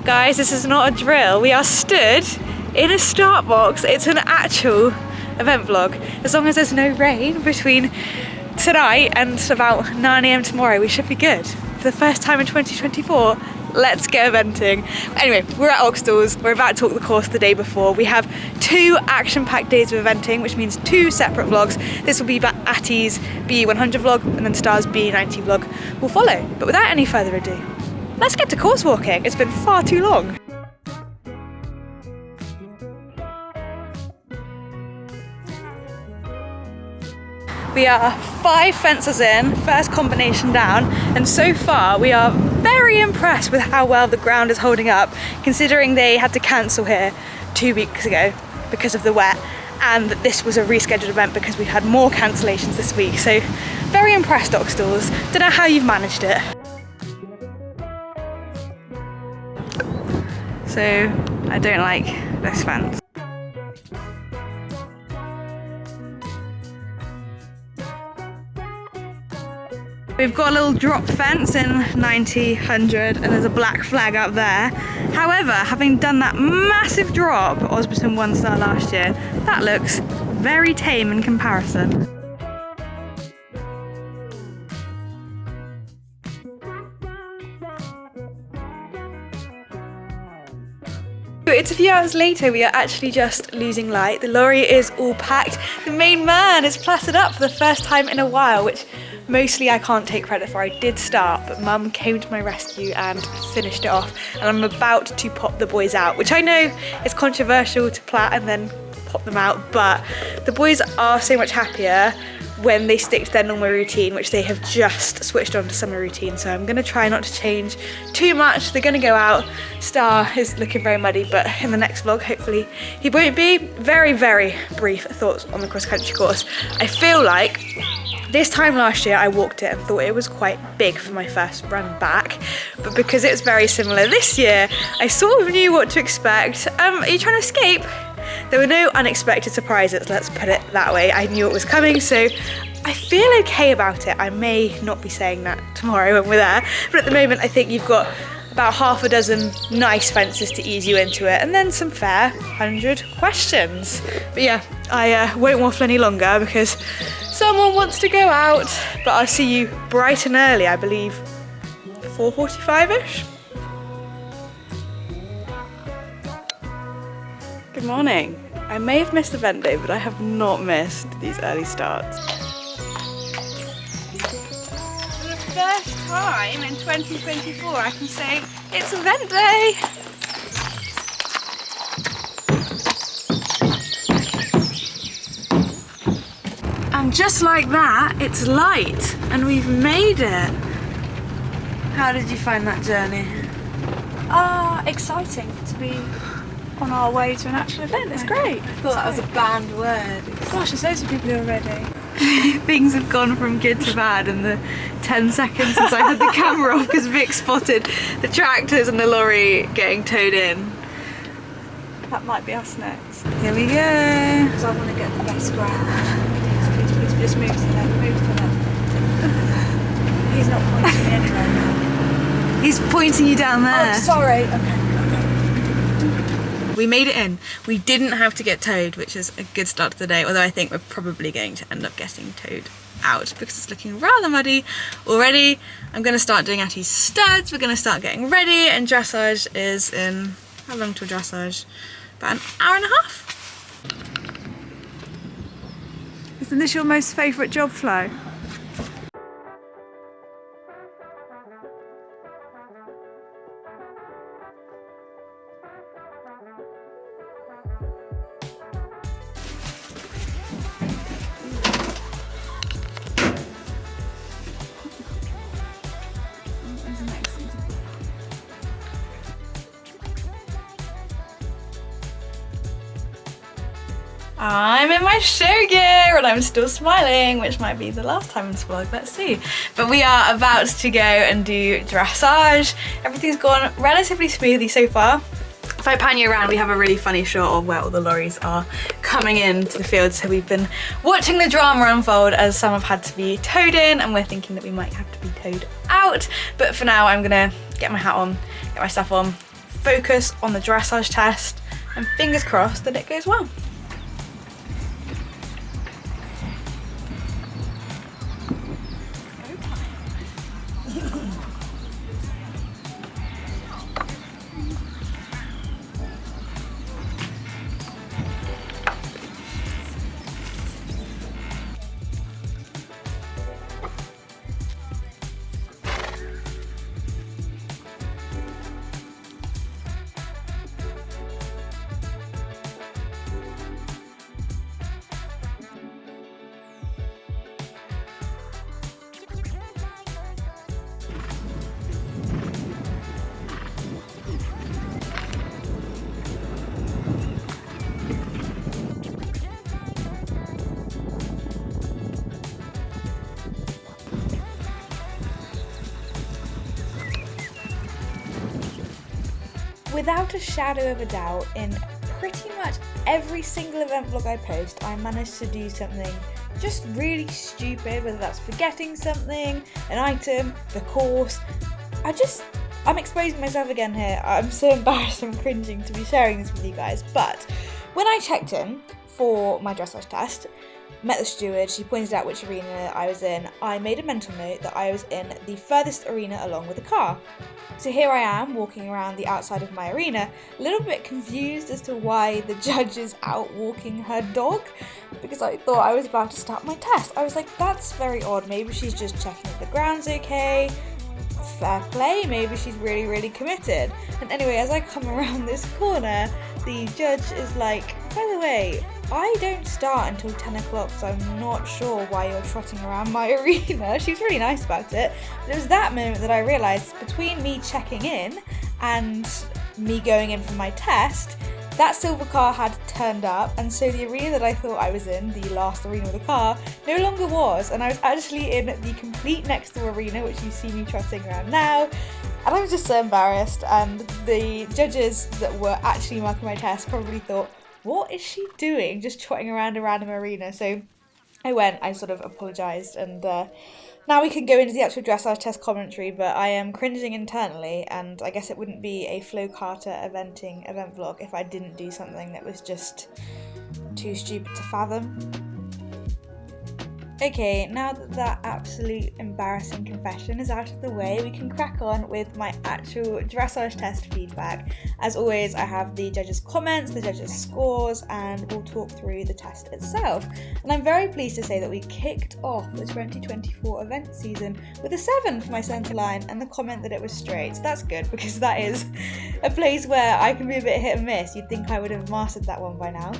Guys, this is not a drill. We are stood in a start box. It's an actual event vlog. As long as there's no rain between tonight and about 9 AM tomorrow, we should be good. For the first time in 2024, let's get eventing. Anyway, we're at Oxstalls. We're about to talk the course the day before. We have 2 action-packed days of eventing, which means 2 separate vlogs. This will be ATTY's B100 vlog, and then Star's B90 vlog will follow. But without any further ado, let's get to course walking. It's been far too long. We are 5 fences in, first combination down, and so far we are very impressed with how well the ground is holding up, considering they had to cancel here 2 weeks ago because of the wet, and that this was a rescheduled event because we had more cancellations this week. So very impressed, Oxstalls. Don't know how you've managed it. So I don't like this fence. We've got a little drop fence in 90, 100, and there's a black flag up there. However, having done that massive drop, Osborne 1 star last year, that looks very tame in comparison. It's a few hours later, we are actually just losing light. The lorry is all packed. The main man is plastered up for the first time in a while, which mostly I can't take credit for. I did start, but Mum came to my rescue and finished it off. And I'm about to pop the boys out, which I know is controversial to plait and then pop them out, but the boys are so much happier when they stick to their normal routine, which they have just switched on to summer routine. So I'm gonna try not to change too much. They're gonna go out. Star is looking very muddy, but in the next vlog, hopefully he won't be. Very, very brief thoughts on the cross-country course. I feel like this time last year I walked it and thought it was quite big for my first run back, but because it's very similar this year, I sort of knew what to expect. Are you trying to escape? There were no unexpected surprises, let's put it that way. I knew it was coming, so I feel okay about it. I may not be saying that tomorrow when we're there, but at the moment I think you've got about half a dozen nice fences to ease you into it, and then some fair 100 questions. But yeah, I won't waffle any longer because someone wants to go out, but I'll see you bright and early, I believe 4:45ish. Good morning. I may have missed event day, but I have not missed these early starts. For the first time in 2024, I can say it's event day. And just like that, it's light, and we've made it. How did you find that journey? Exciting to be on our way to an actual event. It's great. I thought that was a banned word. Gosh, there's loads of people here already. Things have gone from good to bad in the 10 seconds since I had the camera off because Vic spotted the tractors and the lorry getting towed in. That might be us next. Here we go. Because I want to get the best ground. Please, please, please, just move to the left, move to the left. He's not pointing me anywhere. He's pointing you down there. Oh, sorry. Okay. We made it in. We didn't have to get towed, which is a good start to the day, although I think we're probably going to end up getting towed out because it's looking rather muddy already. I'm going to start doing ATTY's studs, we're going to start getting ready, and dressage is in, how long till dressage? About an hour and a half. Isn't this your most favourite job, Flo? I'm in my show gear and I'm still smiling, which might be the last time in this vlog, let's see. But we are about to go and do dressage. Everything's gone relatively smoothly so far. If I pan you around, we have a really funny shot of where all the lorries are coming into the field. So we've been watching the drama unfold as some have had to be towed in, and we're thinking that we might have to be towed out. But for now, I'm gonna get my hat on, get my stuff on, focus on the dressage test and fingers crossed that it goes well. Without a shadow of a doubt, in pretty much every single event vlog I post, I manage to do something just really stupid, whether that's forgetting something, an item, the course. I'm exposing myself again here. I'm so embarrassed, I'm cringing to be sharing this with you guys. But when I checked in for my dressage test, met the steward, she pointed out which arena I was in. I made a mental note that I was in the furthest arena along with the car. So here I am walking around the outside of my arena, a little bit confused as to why the judge is out walking her dog, because I thought I was about to start my test. I was like, that's very odd, maybe she's just checking if the ground's okay, fair play, maybe she's really, really committed. And anyway, as I come around this corner, the judge is like, by the way, I don't start until 10 o'clock, so I'm not sure why you're trotting around my arena. She was really nice about it. But it was that moment that I realised between me checking in and me going in for my test, that silver car had turned up, and so the arena that I thought I was in, the last arena with the car, no longer was, and I was actually in the complete next door arena, which you see me trotting around now, and I was just so embarrassed, and the judges that were actually marking my test probably thought, what is she doing just trotting around a random arena? So I sort of apologised, and now we can go into the actual dressage test commentary, but I am cringing internally, and I guess it wouldn't be a Flo Carter event vlog if I didn't do something that was just too stupid to fathom. Okay, now that that absolute embarrassing confession is out of the way, we can crack on with my actual dressage test feedback. As always, I have the judges' comments, the judges' scores, and we'll talk through the test itself. And I'm very pleased to say that we kicked off the 2024 event season with a 7 for my centre line and the comment that it was straight. So that's good, because that is a place where I can be a bit hit and miss. You'd think I would have mastered that one by now.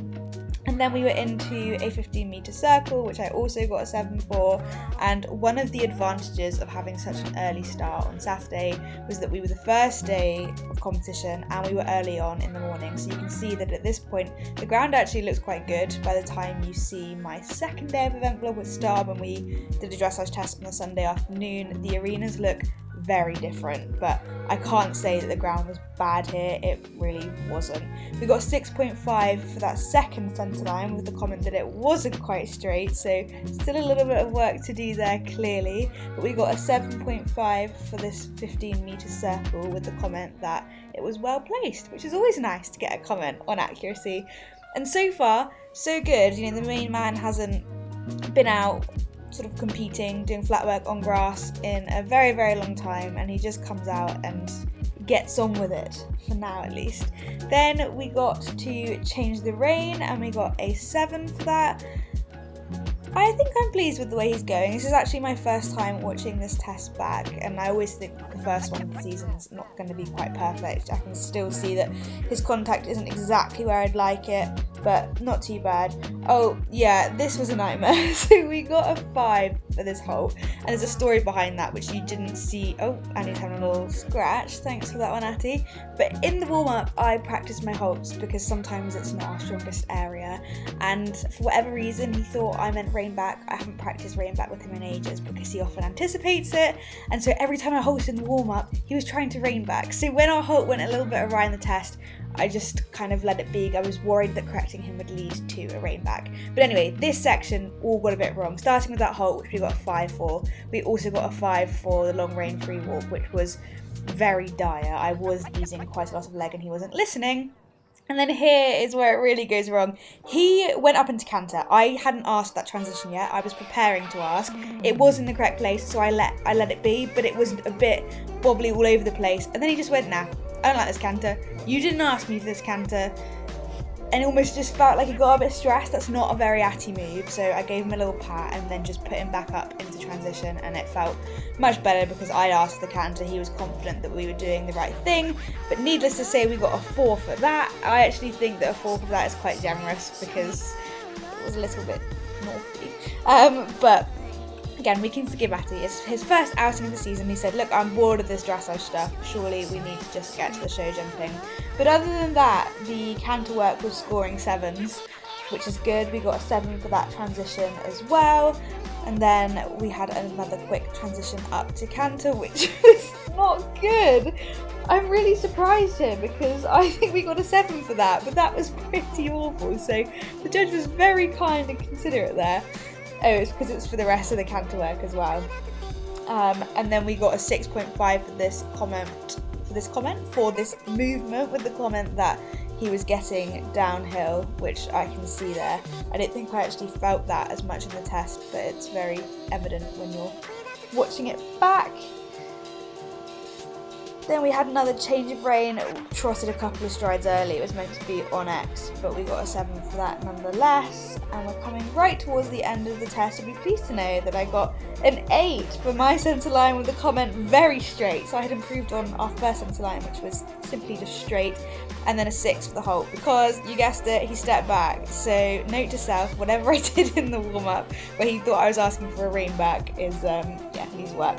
And then we were into a 15-metre circle, which I also got a 7 for, and one of the advantages of having such an early start on Saturday was that we were the first day of competition and we were early on in the morning, so you can see that at this point the ground actually looks quite good by the time you see my second day of event vlog with Star when we did a dressage test on the Sunday afternoon. The arenas look very different, but I can't say that the ground was bad here, it really wasn't. We got a 6.5 for that second centre line with the comment that it wasn't quite straight, so still a little bit of work to do there clearly, but we got a 7.5 for this 15-metre circle with the comment that it was well placed, which is always nice to get a comment on accuracy. And so far, so good. You know, the main man hasn't been out sort of competing, doing flat work on grass in a very, very long time, and he just comes out and gets on with it, for now at least. Then we got to change the rein and we got a 7 for that. I think I'm pleased with the way he's going. This is actually my first time watching this test back, and I always think the first one of the season's not going to be quite perfect. I can still see that his contact isn't exactly where I'd like it, but not too bad. Oh yeah, this was a nightmare. So we got a 5 for this halt, and there's a story behind that which you didn't see. Oh, Annie's having a little scratch. Thanks for that one, Atty. But in the warm-up, I practiced my halts because sometimes it's not our strongest area, and for whatever reason, he thought I meant rein back. I haven't practiced rein back with him in ages because he often anticipates it, and so every time I halted in the warm-up, he was trying to rein back. So when our halt went a little bit awry in the test, I just kind of let it be. I was worried that correcting him would lead to a rein back. But anyway, this section all got a bit wrong. Starting with that halt, which we got a 5 for. We also got a 5 for the long rein free walk, which was very dire. I was using quite a lot of leg and he wasn't listening. And then here is where it really goes wrong. He went up into canter. I hadn't asked that transition yet. I was preparing to ask. It was in the correct place, so I let it be, but it was a bit wobbly all over the place. And then he just went, nah, I don't like this canter. You didn't ask me for this canter. And it almost just felt like he got a bit stressed. That's not a very ATTY move. So I gave him a little pat and then just put him back up into transition, and it felt much better because I asked the canter. He was confident that we were doing the right thing. But needless to say, we got a 4 for that. I actually think that a 4 for that is quite generous because it was a little bit naughty. But again, we can forgive ATTY. It's his first outing of the season. He said, look, I'm bored of this dressage stuff. Surely we need to just get to the show jumping. But other than that, the canter work was scoring 7s, which is good. We got a 7 for that transition as well. And then we had another quick transition up to canter, which was not good. I'm really surprised here because I think we got a 7 for that, but that was pretty awful. So the judge was very kind and considerate there. Oh, it's because it's for the rest of the canter work as well. And then we got a 6.5 for this movement, with the comment that he was getting downhill, which I can see there. I don't think I actually felt that as much in the test, but it's very evident when you're watching it back. Then we had another change of rein, trotted a couple of strides early. It was meant to be on X, but we got a 7 for that nonetheless. And we're coming right towards the end of the test. You'll be pleased to know that I got an 8 for my centre line with the comment very straight. So I had improved on our first centre line, which was simply just straight, and then a 6 for the halt because, you guessed it, he stepped back. So note to self, whatever I did in the warm-up where he thought I was asking for a rein back is, needs work.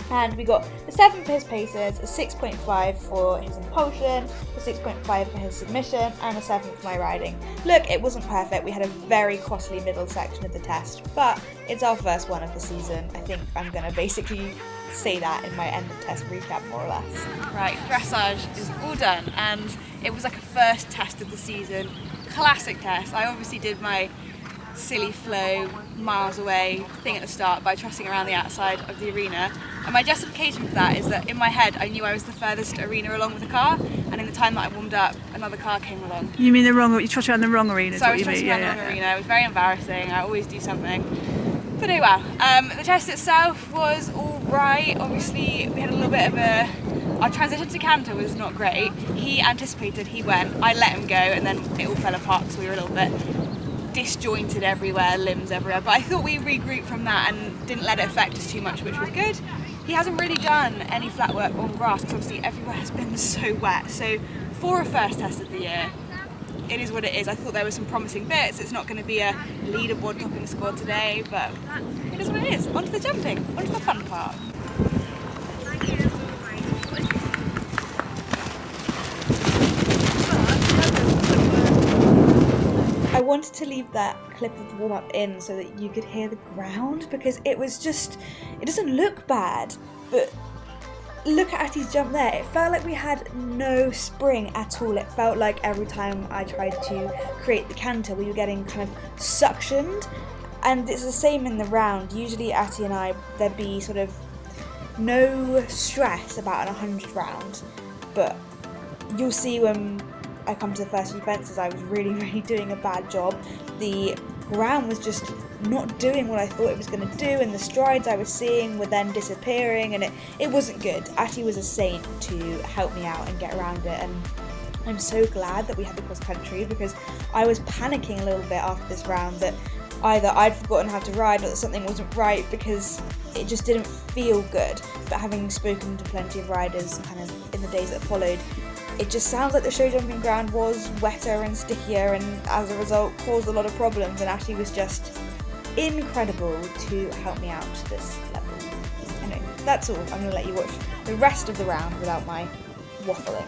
And we got a 7 for his paces, a 6.5 for his impulsion, a 6.5 for his submission, and a 7 for my riding. Look, it wasn't perfect. We had a very costly middle section of the test, but it's our first one of the season. I think I'm going to basically say that in my end of test recap, more or less. Right, dressage is all done, and it was like a first test of the season. Classic test. I obviously did my silly flow, miles away thing at the start by trotting around the outside of the arena. And my justification for that is that in my head I knew I was the furthest arena along with the car, and in the time that I warmed up, another car came along. You mean you trotted around the wrong arena? So I was trotting around the wrong arena. It was very embarrassing. I always do something. But oh well. The test itself was alright. Obviously we had a little bit of our transition to canter was not great. He anticipated, he went, I let him go, and then it all fell apart, so we were a little bit disjointed everywhere, limbs everywhere, but I thought we regrouped from that and didn't let it affect us too much, which was good. He hasn't really done any flat work on grass because obviously everywhere has been so wet, so for a first test of the year, it is what it is. I thought there were some promising bits. It's not going to be a leaderboard topping score today, but it is what it is. On to the jumping, on to the fun part. I wanted to leave that clip of the warm-up in so that you could hear the ground, because it was just, it doesn't look bad, but look at ATTY's jump there. It felt like we had no spring at all. It felt like every time I tried to create the canter, we were getting kind of suctioned, and it's the same in the round. Usually ATTY and I, there'd be sort of no stress about an 100 round, but you'll see when I come to the first few fences, I was really doing a bad job. The ground was just not doing what I thought it was going to do, and the strides I was seeing were then disappearing, and it wasn't good. ATTY was a saint to help me out and get around it, and I'm so glad that we had the cross country, because I was panicking a little bit after this round that either I'd forgotten how to ride or that something wasn't right, because it just didn't feel good. But having spoken to plenty of riders kind of in the days that followed, it just sounds like the show jumping ground was wetter and stickier, and as a result caused a lot of problems, and ATTY was just incredible to help me out to this level. Anyway, that's all. I'm going to let you watch the rest of the round without my waffling.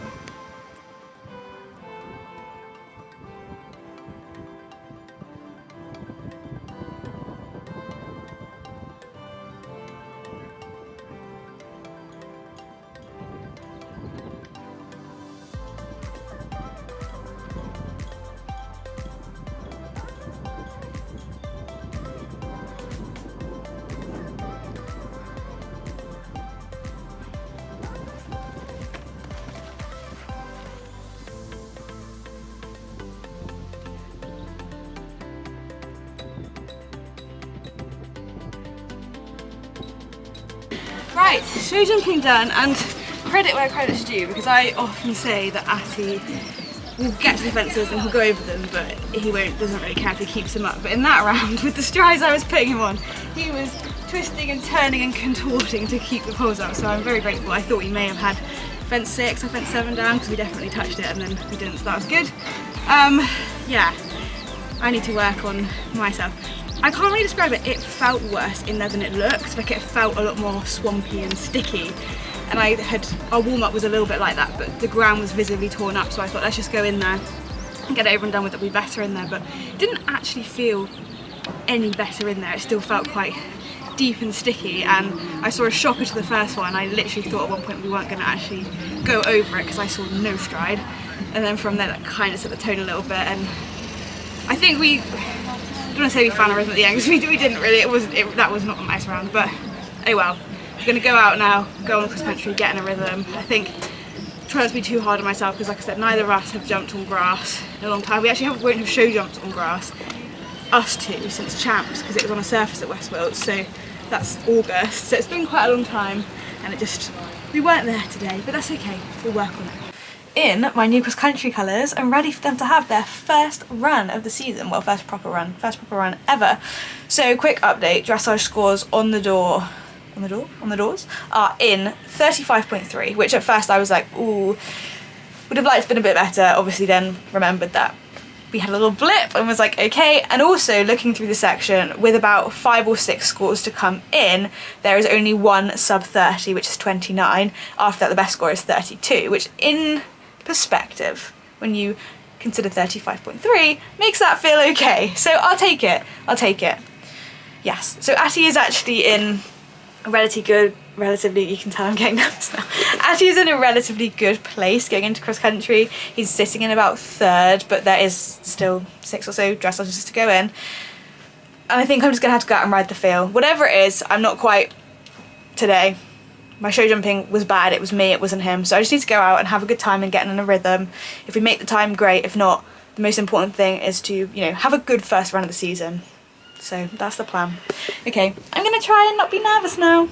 Right, show jumping done, and credit where credit's due, because I often say that ATTY will get to the fences and he'll go over them, but he doesn't really care if he keeps them up. But in that round, with the strides I was putting him on, he was twisting and turning and contorting to keep the poles up, so I'm very grateful. I thought we may have had fence 6 or fence 7 down, because we definitely touched it and then we didn't, so that was good. Yeah, I need to work on myself. I can't really describe it, it felt worse in there than it looked, like it felt a lot more swampy and sticky. And our warm-up was a little bit like that, but the ground was visibly torn up, so I thought let's just go in there and get it over and done with, it'll be better in there. But it didn't actually feel any better in there, it still felt quite deep and sticky, and I saw a shocker to the first one. I literally thought at one point we weren't going to actually go over it because I saw no stride, and then from there that kind of set the tone a little bit. And I think I don't want to say we found a rhythm at the end, because we didn't really, that was not a nice round, but oh well. I'm going to go out now, go on cross country, get in a rhythm. I think try not to be too hard on myself, because like I said, neither of us have jumped on grass in a long time. We actually won't have show jumped on grass, us two, since champs, because it was on a surface at Westfield, so that's August, so it's been quite a long time, and we weren't there today, but that's okay, we'll work on it. In my new cross country colours, I'm ready for them to have their first run of the season, well, first proper run ever. So quick update, dressage scores on the doors are in 35.3, which at first I was like, ooh, would have liked to been a bit better. Obviously then remembered that we had a little blip and was like, okay. And also looking through the section, with about 5 or 6 scores to come in, there is only one sub 30, which is 29. After that, the best score is 32, which in perspective, when you consider 35.3, makes that feel okay. So I'll take it. Yes, so ATTY is actually in a relatively, you can tell I'm getting nervous now. ATTY is in a relatively good place going into cross country. He's sitting in about 3rd, but there is still 6 or so dressages to go in. And I think I'm just gonna have to go out and ride the field. Whatever it is, I'm not quite today. My show jumping was bad, it was me, it wasn't him. So I just need to go out and have a good time and get in a rhythm. If we make the time, great. If not, the most important thing is to, have a good first run of the season. So that's the plan. Okay, I'm gonna try and not be nervous now.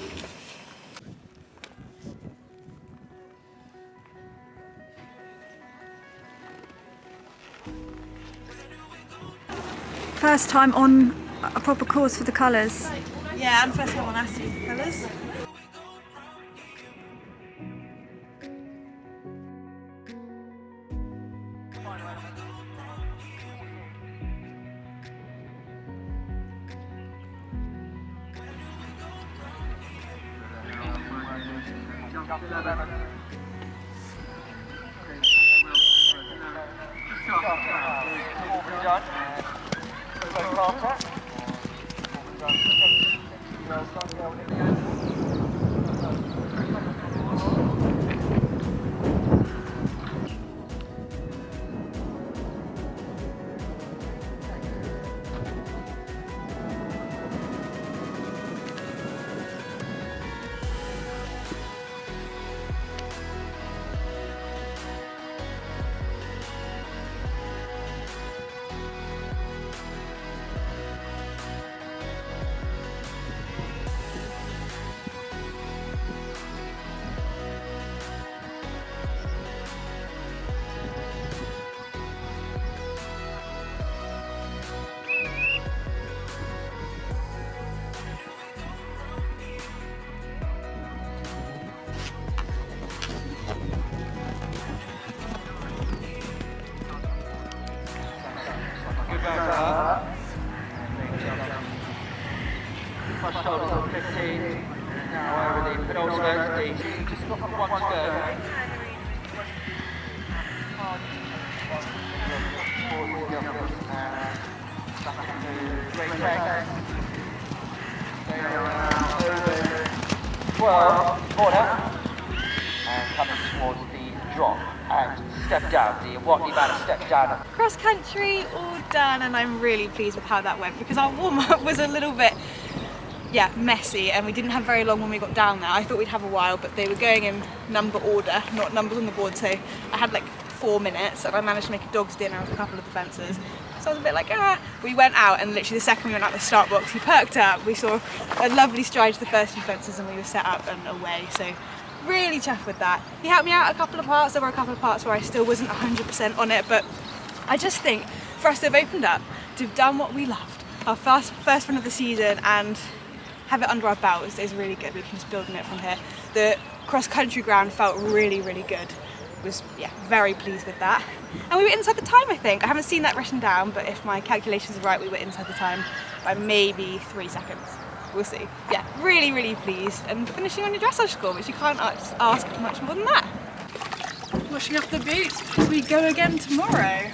First time on a proper course for the colours. Yeah, and first time on ATTY colours. Front shoulders on 15. Now over the penultimate, just got one to go. Back into great check. Stay around over 12, corner. And coming towards the drop and step down, the Watley man step down. Cross country all done, and I'm really pleased with how that went, because our warm-up was a little bit messy, and we didn't have very long when we got down there. I thought we'd have a while, but they were going in number order, not numbers on the board, so I had like 4 minutes, and I managed to make a dog's dinner with a couple of the fencers. So I was a bit like, ah. We went out, and literally the second we went out the start box, he perked up. We saw a lovely stride to the first few fences, and we were set up and away. So really chuffed with that. He helped me out a couple of parts. There were a couple of parts where I still wasn't 100% on it, but I just think for us to have opened up, to have done what we loved, our first run of the season, and have it under our belt is really good. We can just build on it from here. The cross-country ground felt really, really good. Was, yeah, very pleased with that. And we were inside the time, I think. I haven't seen that written down, but if my calculations are right, we were inside the time by maybe 3 seconds. We'll see. Yeah, really, really pleased. And finishing on your dressage score, which you can't ask much more than that. Washing off the boots because we go again tomorrow.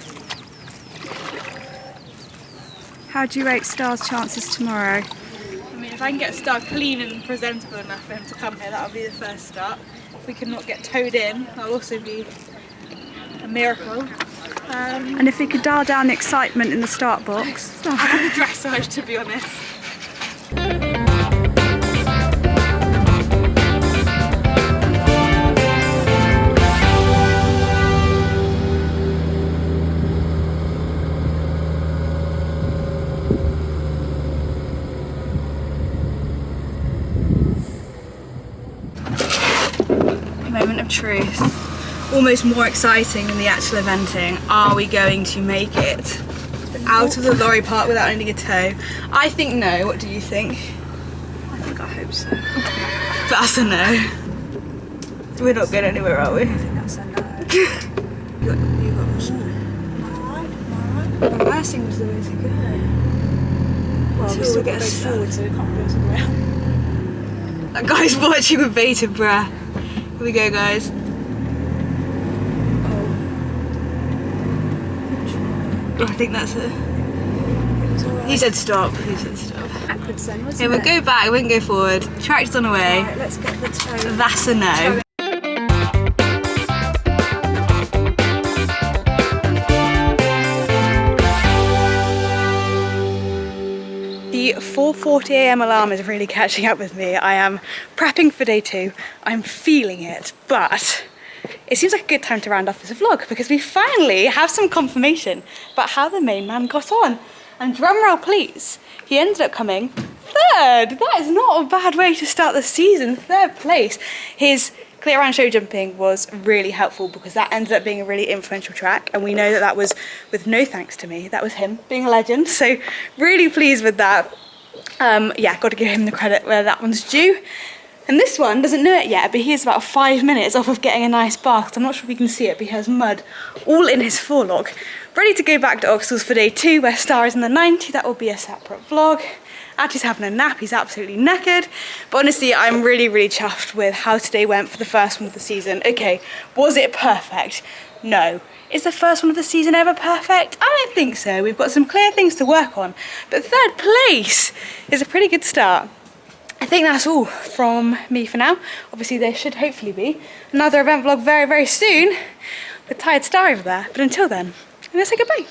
How do you rate Star's chances tomorrow? I mean, if I can get Star clean and presentable enough for him to come here, that'll be the first start. If we cannot get towed in, that'll also be a miracle. And if we could dial down the excitement in the start box. And the dressage, to be honest. Moment of truth. Almost more exciting than the actual eventing. Are we going to make it out of the lorry park without needing a tow? I think no. What do you think? I hope so. That's a no. We're not going anywhere, are we? I think that's a no. The reversing was the way to go. Well, we still get forward, so we can't go to the ground. That guy's watching with bated breath. Here we go, guys. Oh, I think that's it. He said stop. He said stop. Backwards then, wasn't Yeah, we'll it? go back. We can go forward. Tractor's on the way. Right, let's get the tow. That's a no. The 4:40 AM alarm is really catching up with me. I am prepping for day 2. I'm feeling it, but it seems like a good time to round off this vlog because we finally have some confirmation about how the main man got on. And drumroll please, he ended up coming 3rd. That is not a bad way to start the season, 3rd place. His clear around show jumping was really helpful because that ended up being a really influential track, and we know that that was with no thanks to me. That was him being a legend, so really pleased with that. Yeah, got to give him the credit where that one's due. And this one doesn't know it yet, but he is about 5 minutes off of getting a nice bath. I'm not sure if you can see it, but he has mud all in his forelock. Ready to go back to Oxstalls for day 2, where Star is in the 90. That will be a separate vlog. Atty's having a nap, he's absolutely knackered. But honestly, I'm really, really chuffed with how today went for the first one of the season. Okay, was it perfect? No. Is the first one of the season ever perfect? I don't think so. We've got some clear things to work on. But 3rd place is a pretty good start. I think that's all from me for now. Obviously there should hopefully be another event vlog very, very soon with Tired Star over there. But until then, I'm gonna say goodbye.